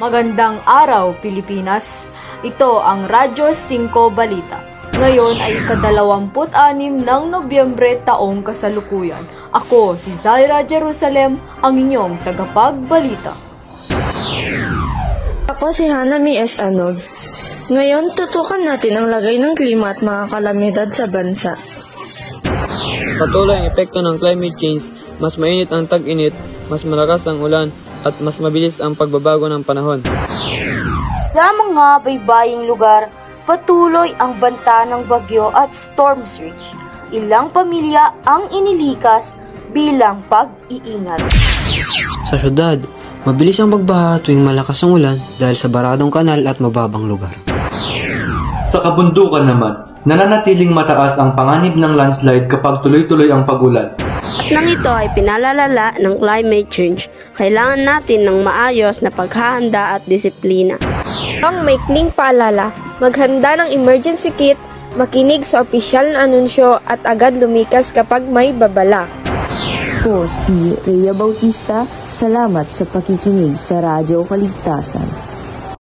Magandang araw, Pilipinas. Ito ang Radyo 5 Balita. Ngayon ay ika-26 ng Nobyembre taong kasalukuyan. Ako si Zaira Jerusalem, ang inyong tagapagbalita. Ako si Hanami S. Anog. Ngayon, tutukan natin ang lagay ng klima at mga kalamidad sa bansa. Patuloy ang epekto ng climate change, mas mainit ang tag-init, mas malakas ang ulan, at mas mabilis ang pagbabago ng panahon. Sa mga baybaying lugar, patuloy ang banta ng bagyo at storm surge. Ilang pamilya ang inilikas bilang pag-iingat. Sa syudad, mabilis ang pagbaha tuwing malakas ang ulan dahil sa baradong kanal at mababang lugar. Sa kabundukan naman, nananatiling mataas ang panganib ng landslide kapag tuloy-tuloy ang pag-ulan. At nang ito ay pinalalala ng climate change, kailangan natin ng maayos na paghahanda at disiplina. Ang maikling paalala, maghanda ng emergency kit, makinig sa opisyal na anunsyo at agad lumikas kapag may babala. Ako si Rhea Bautista, salamat sa pakikinig sa Radyo Kaligtasan.